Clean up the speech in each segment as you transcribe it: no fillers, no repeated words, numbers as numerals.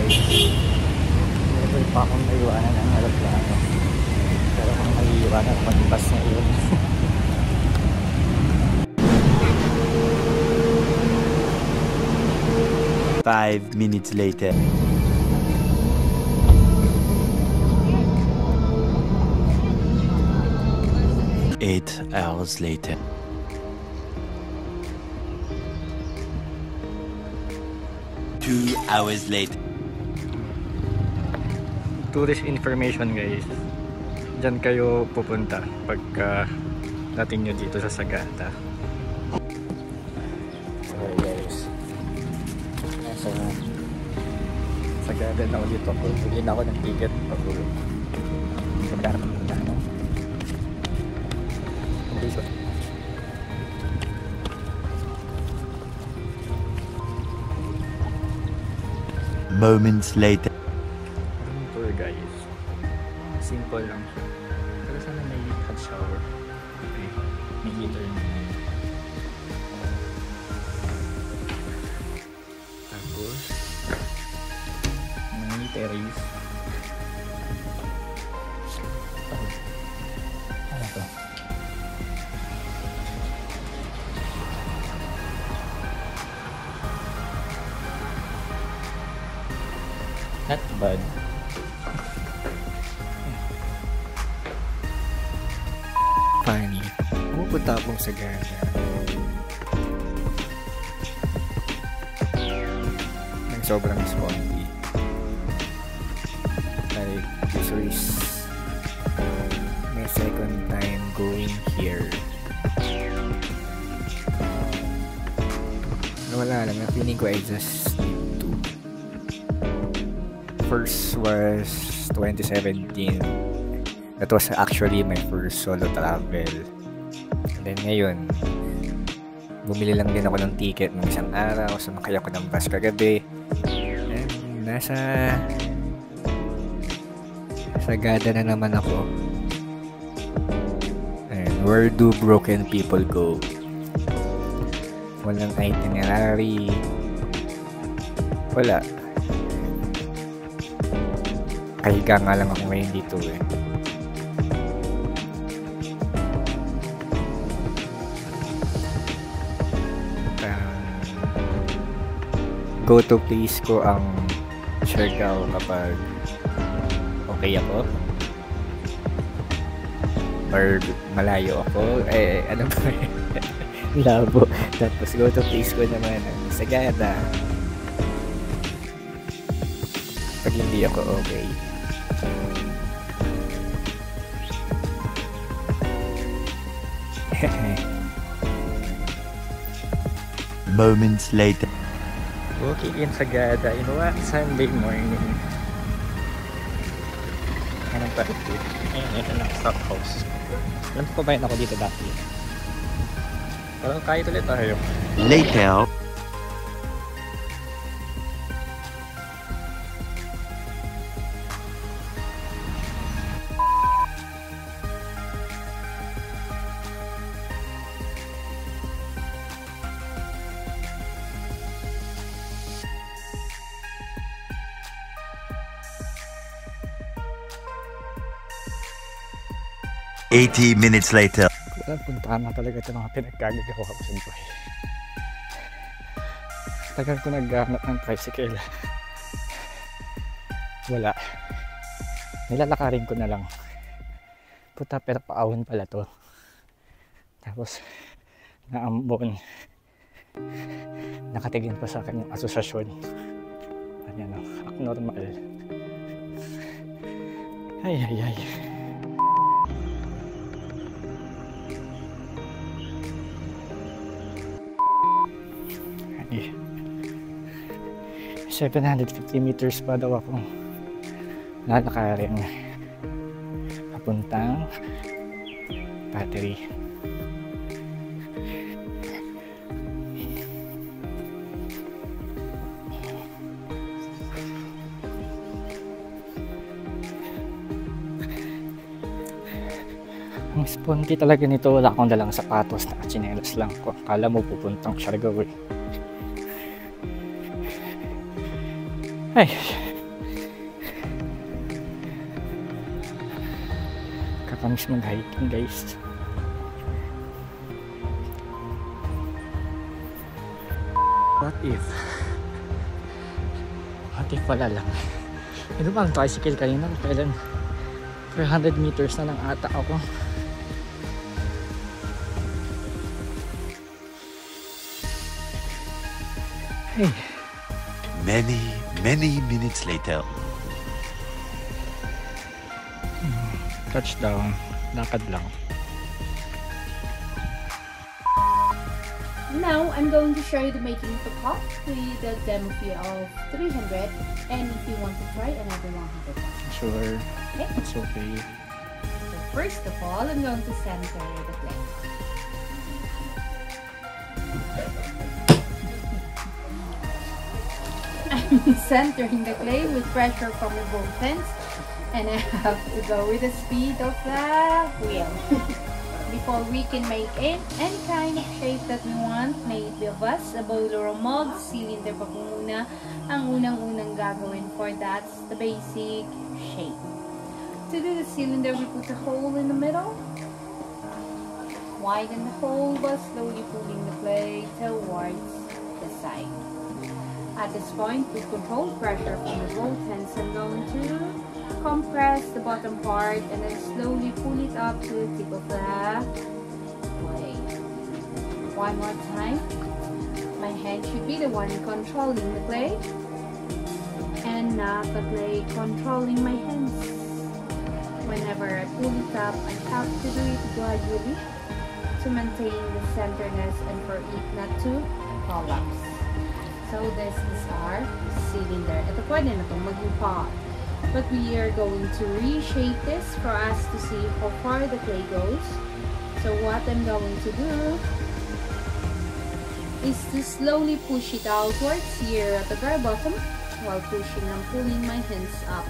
Never pa akong naiwanan ng aeroplano. Pero kung naiiwanan ako ng bus na yun. 5 minutes later. 8 hours later. Two hours later. Tourist information guys. Diyan kayo pupunta pagka dating nyo dito sa Sagada. So guys, nasa Sagada na ako dito. Bili na ako ng ticket pag-uwi. Magkano na ano? Moments later. Tour guys. Simple lang siya. Pero sana may hot shower. Okay. May heater na. Tapos may terrace. Ano to? Not bad. Funny. Pupunta akong Sagada. Ang sobrang spondy. Like, this is my second time going here. Wala lang. Feeling ko I just need to. First was 2017. That was actually my first solo travel. And then ngayon, bumili lang din ako ng ticket ng isang araw. Sumakay ako ng bus kagabi. And nasa Sagada na naman ako. And where do broken people go? Walang itinerary. Wala. Kahiga nga lang ako ngayon dito eh. Go to place ko ang Siargao kapag okay ako or malayo ako ano ba labo. Tapos go to place ko naman ang Sagada pag hindi ako okay. Moments later. Walking in Sagada, you know what? Sunday morning. Anong pa ito? Ayun, ito na, stop house. Alam ko ba yun ako dito dati? Pero kahit ulit tayo. Later. $80 minutes later. Puntahan na talaga ito mga pinagkagagawa ko sa buhay. Tagal ko naghahanap ng tricycle. Wala. Nilalakarin ko na lang. Puta, pero paahon pala to. Tapos naambon. Nakatigin pa sa akin yung asosasyon. Ano, abnormal. Ay. 750 meters pa daw akong lalakarin papuntang Battery. Ang sponty talaga nito, wala akong dalang sapatos, nakachinelas lang ko. Akala mo pupuntang Siargao eh. Ay, Nakakamiss mag-hiking guys. What if wala lang? Ito ba ang tricycle kanina? Kailan 400 meters na lang ata ako. Hey. Many minutes later. Touchdown. Lakad lang. Now, I'm going to show you the making of the pot with a demo fee of 300, and if you want to try, another 100. Sure. Okay? It's okay. So first of all, I'm going to center the clay. I'm centering the clay with pressure from the both ends, and I have to go with the speed of the wheel. Before we can make any kind of shape that we want, may it be a vase, a bowl, or a mug, cylinder pa po muna ang unang-unang gagawin. For that's the basic shape. To do the cylinder, we put a hole in the middle, widen the hole while slowly pulling the clay towards the side. At this point, with controlled pressure from the both ends, I'm going to compress the bottom part and then slowly pull it up to the tip of the clay. One more time. My hand should be the one controlling the clay and not the clay controlling my hands. Whenever I pull it up, I have to do it gradually to maintain the centerness and for it not to collapse. So this is our cylinder. Ito pwede na itong maging pot. But we are going to reshape this for us to see how far the clay goes. So what I'm going to do is to slowly push it outwards here at the very bottom while pushing and pulling my hands up.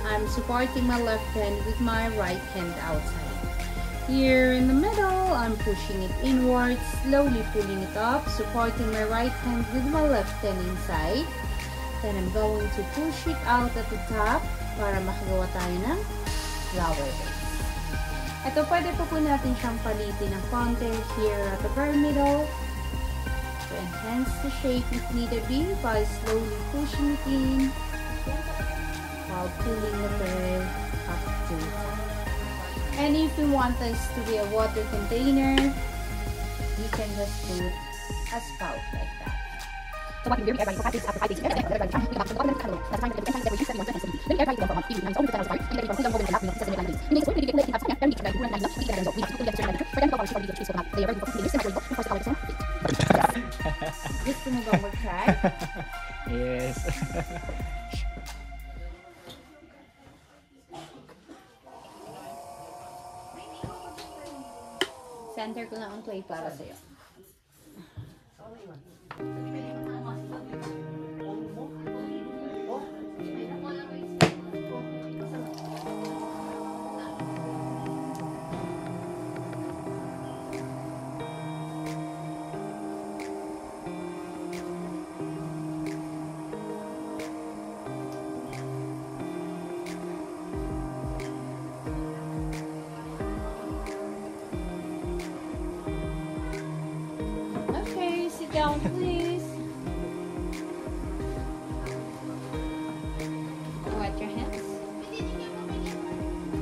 I'm supporting my left hand with my right hand outside. Here in the middle, I'm pushing it inwards, slowly pulling it up, supporting my right hand with my left hand inside. Then I'm going to push it out at the top para makagawa tayo ng flower base. Ito pwede po natin siyang palitin ng konti here at the very middle to enhance the shape if needed be by slowly pushing it in while pulling the clay up to the top. And if you want this to be a water container, you can just put a spout like that. So what you do, air drying for 5 days after 5 days, air drying for the time, you have to go on the catalog. That's the time that the end time that we use 71 and 70. Then air drying for 1 month, you use only the channel start, you let it from long over the last minute, 7 days. You need to wait until you get the and reach the current line, we have to put the certain temperature. For them to cover the space for they are very focused, they use the for the sun. Gusto mo bang mag-try? Yes. Center ko na ang clay para sa'yo. Down, please. Wet your hands.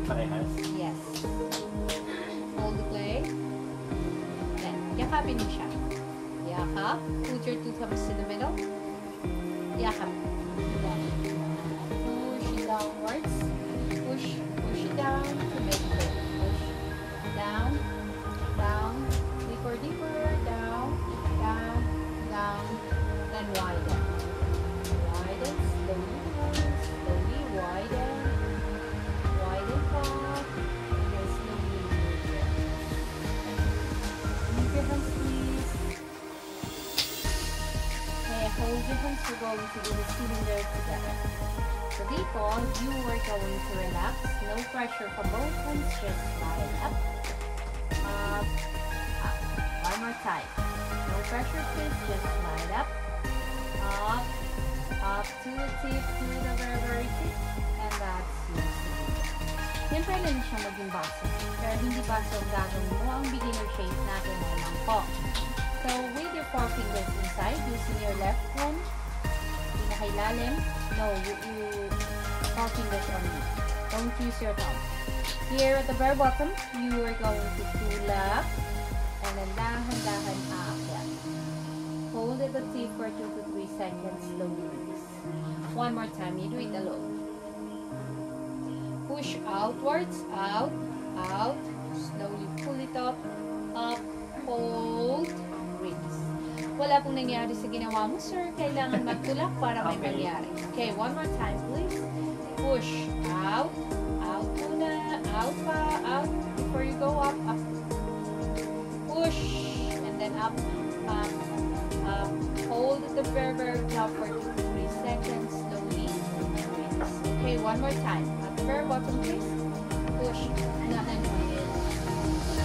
Parehas? Yes. Hold the clay. Then, yakapin mo siya. Yakap. Put your 2 thumbs in the middle. Yakap. Then, push it downwards. Push it down to make it clear. Push. Down. Down. Deeper, deeper. Down. Down. Down, then widen. Widen, slowly widen. Widen up, and then slowly move your hands. Move your hands, please. Okay, hold your hands. We're going to do the cylinder together. So default, you are going to relax. No pressure from both hands. Just slide up, up, up. One more time. No pressure, please. Just slide up, up to the tip, to the very, very tip, and that's your cylinder. yan pwede na siya maging baso. Pero hindi baso ang gagawin mo. Ang beginner shape natin ay mangkok. So, with your 4 fingers inside, using your left hand, pinakailalim. No, you 4 fingers only. Don't use your thumb. Here at the very bottom, you are going to tulak and then dahan-dahan aakyat. Hold at the tip for 2 to 3 seconds, slowly release. One more time, you do it alone. Push outwards, out, out, slowly pull it up, hold, release. Wala pong nangyari sa ginawa mo, sir. Kailangan magtulak para may mangyari. Okay, one more time, please. Push, out, out muna, out pa, out, before you go up, up. Push, and then up, up, up. Hold at the very, very top for 2 to 3 seconds, slowly release. Okay, one more time. At the very bottom, please. Push, and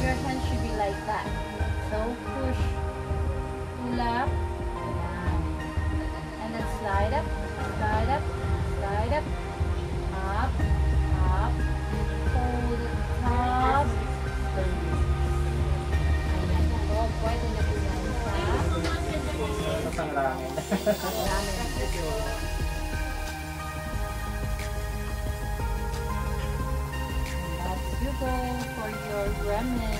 your hand should be like that. So, push, tulak, and then slide up, slide up, slide up, up, up, hold it top, slowly. Ayan po, pwede na po yan sa ramen. That's you go for your ramen.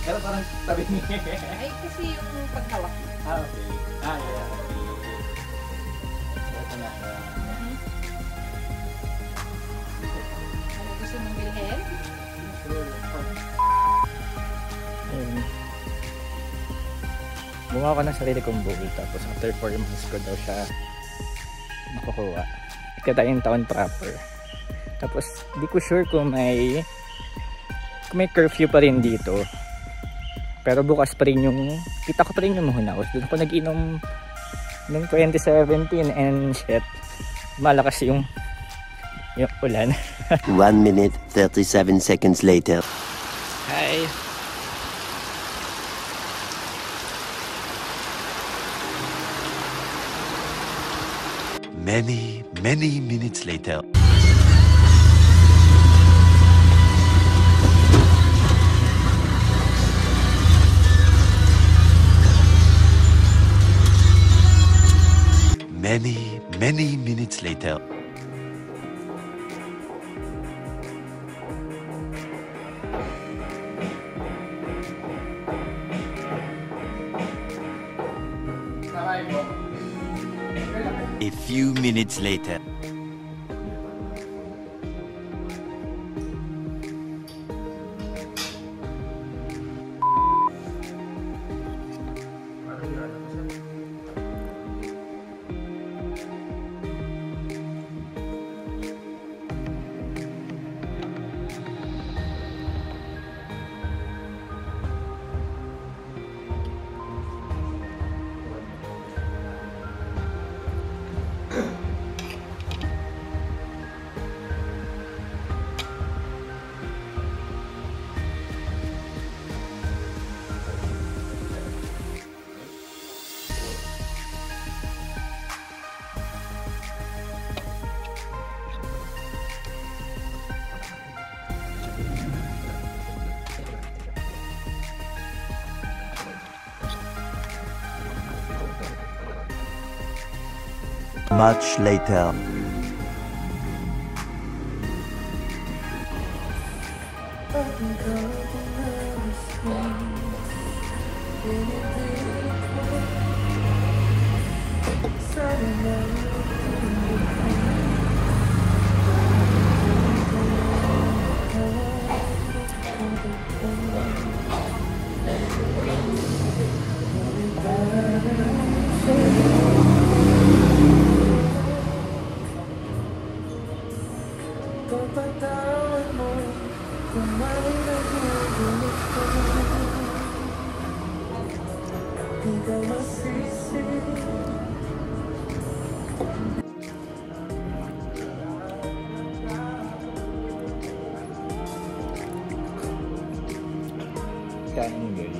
Pero parang tabi niya. Ay, kasi yung paghawak. Ah, okay. Ah, yeah. Okay. So, ito na. Ano gusto mong bilhin? Gumawa ko ng sarili kong bowl, tapos after 4 months ko daw siya makukuha. Ikatayong taon proper. Tapos di ko sure kung may curfew pa rin dito. Pero bukas pa rin yung, kita ko pa rin yung Muhunaos. Doon ako nag-inom noong 2017 and shit, malakas yung ulan. 1 minute 37 seconds later. Hi. Many minutes later. Many minutes later. A few minutes later. Much later. kanin guys.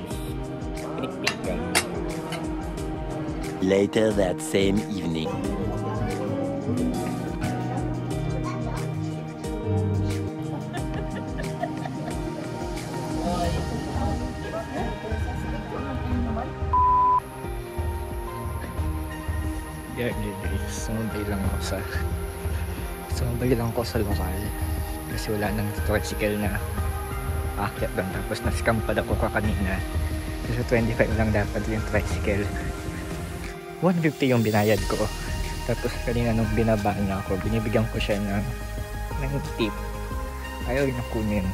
Pinik-pinik kanin. Later that same evening. Yeah, guys, sumabay lang ako sa lokal kasi wala nang tricycle na aakyat doon, tapos na-scam pa ako kanina kasi 25 lang dapat yung tricycle. 150 yung binayad ko, tapos kanina nung binaba niya ako, binibigyan ko siya ng tip, ayaw niya kunin.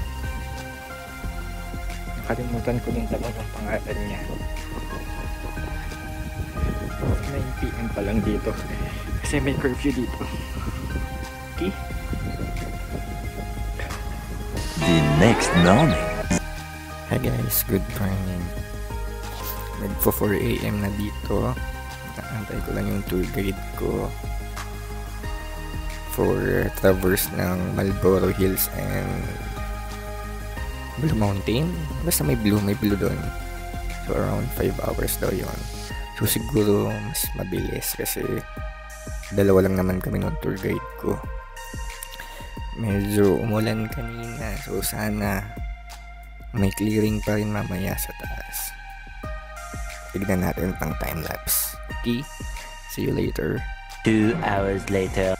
Nakalimutan ko din talaga yung pangalan niya. 9 PM pa lang dito kasi may curfew dito. Okay. The next morning. Hi guys, good morning. Nagpo 4 AM na dito. Naantay ko lang yung tour guide ko for traverse ng Marlboro Hills and Blue Mountain. Basta may blue doon. So around 5 hours daw yun. So siguro mas mabilis kasi dalawa lang naman kami ng tour guide ko. Medyo umulan kanina, so sana may clearing pa rin mamaya sa taas. Tignan natin pang time-lapse. Okay? See you later. 2 hours later.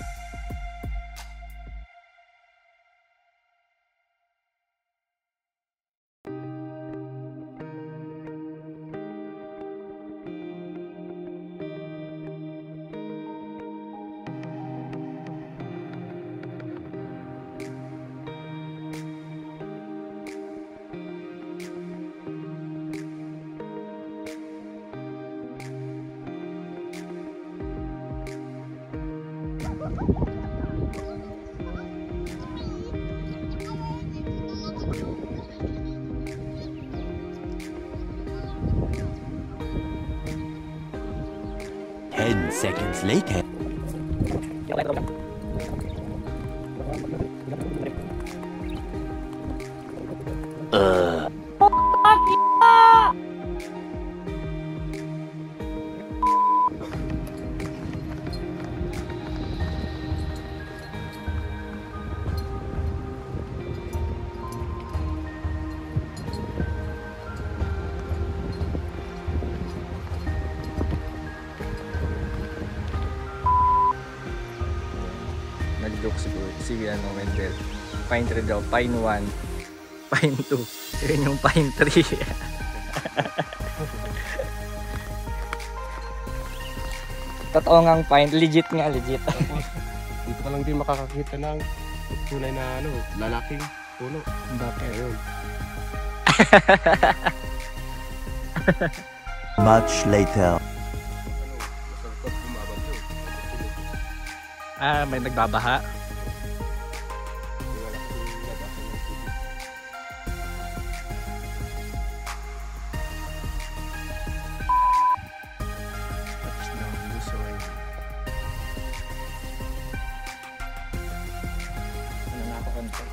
Seconds later. Nag-joke siguro si Wendell. Pine 3 daw, Pine 1, Pine 2, yun yung Pine 3. Totoo ngang Pine, legit nga, legit. Dito ka lang din makakakita ng tunay na lalaking puno. Bakit? Ayun. Much later. May nagbabaha. Tapos na ang Busoy. Ano na ako konti?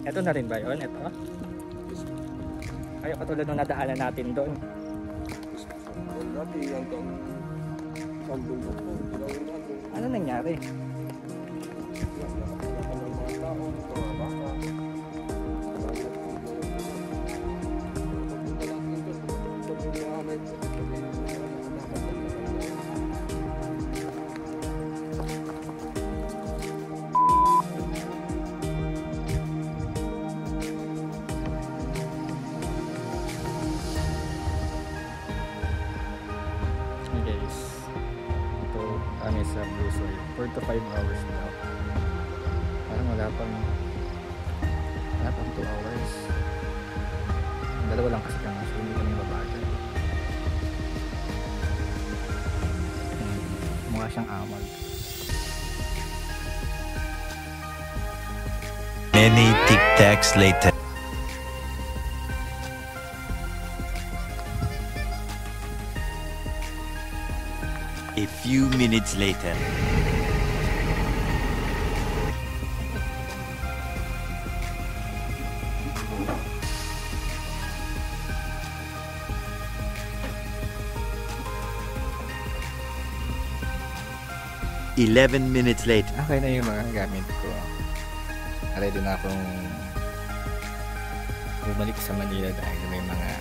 Ito na rin ba yun? Ito? Ayaw katulad nung nadaanan natin doon. Ano nangyari? Kami sa Busoy 4 to 5 hours daw. Parang wala pang 2 hours. Dalawa lang kasi kami, so hindi kami babagal. Mukha siyang amag. Many tic-tacs later. A few minutes later. "11 minutes later." Okay na yung mga gamit ko. Ready na akong bumalik sa Manila dahil may mga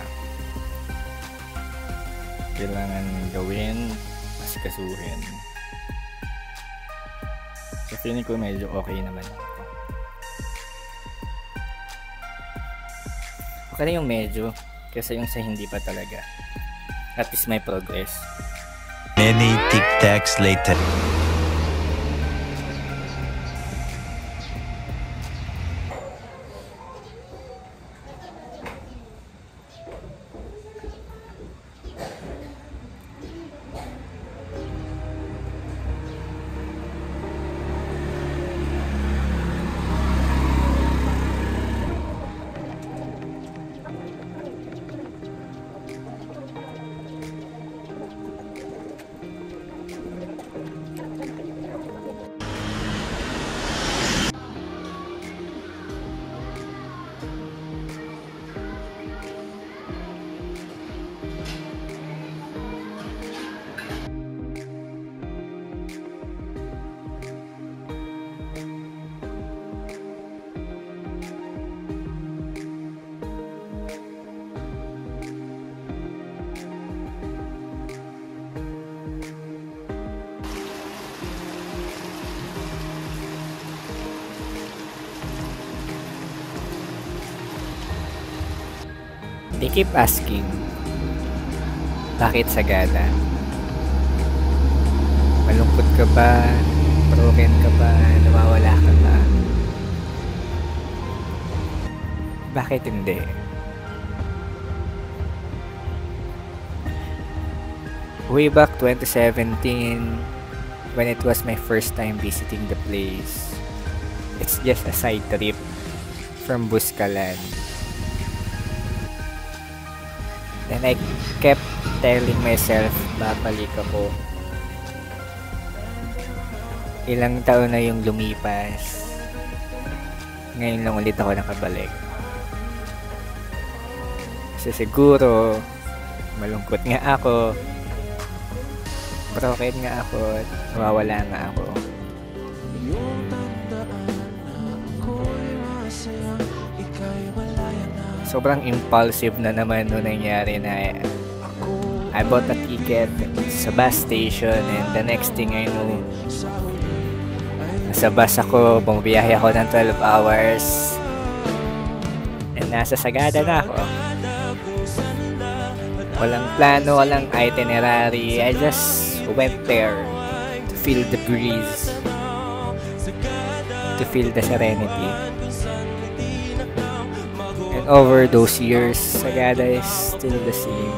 kailangan gawin, asikasuhin. So feeling ko medyo okay naman ako. Okay na yung medyo kasi yung sa hindi pa talaga. At least may progress. Many tic-tacs later. They keep asking, bakit Sagada? Malungkot ka ba? Broken ka ba? Nawawala ka ba? Bakit hindi? Way back 2017, when it was my first time visiting the place, it's just a side trip from Buscalan. Then I kept telling myself, babalik ako. Ilang taon na yung lumipas. Ngayon lang ulit ako nakabalik. Kasi siguro, malungkot nga ako. Broken nga ako. Nawawala nga ako. Sobrang impulsive na naman nung nangyari na I bought a ticket sa bus station and the next thing I know, nasa bus ako, bumabiyahe ako ng 12 hours and nasa Sagada na ako. Walang plano, walang itinerary. I just went there to feel the breeze, to feel the serenity. And over those years, Sagada is still the same.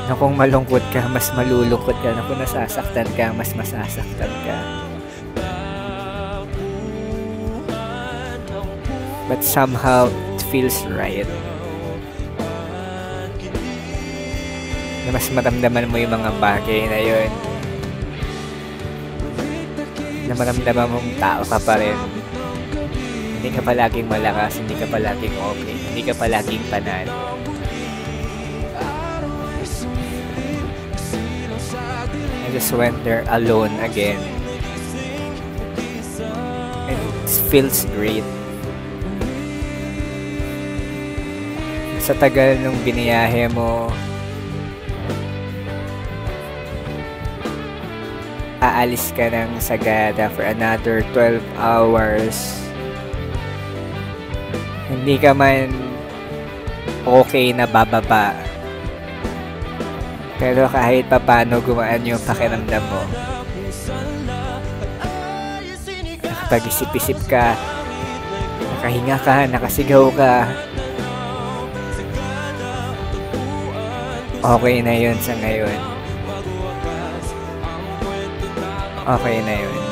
Na kung malungkot ka, mas malulungkot ka. Na kung nasasaktan ka, mas masasaktan ka. But somehow, it feels right. Na mas maramdaman mo yung mga bagay na yun. Na maramdaman mong tao ka pa rin. Hindi ka palaging malakas, hindi ka palaging okay, hindi ka palaging panalo. I just went there alone again. And it feels great. Sa tagal nung biniyahe mo, aalis ka ng Sagada for another 12 hours. Hindi ka man okay na bababa. Pero kahit papano gumaan yung pakiramdam mo. Nakapag-isip-isip ka, nakahinga ka, nakasigaw ka. Okay na yun sa ngayon. Okay na yun.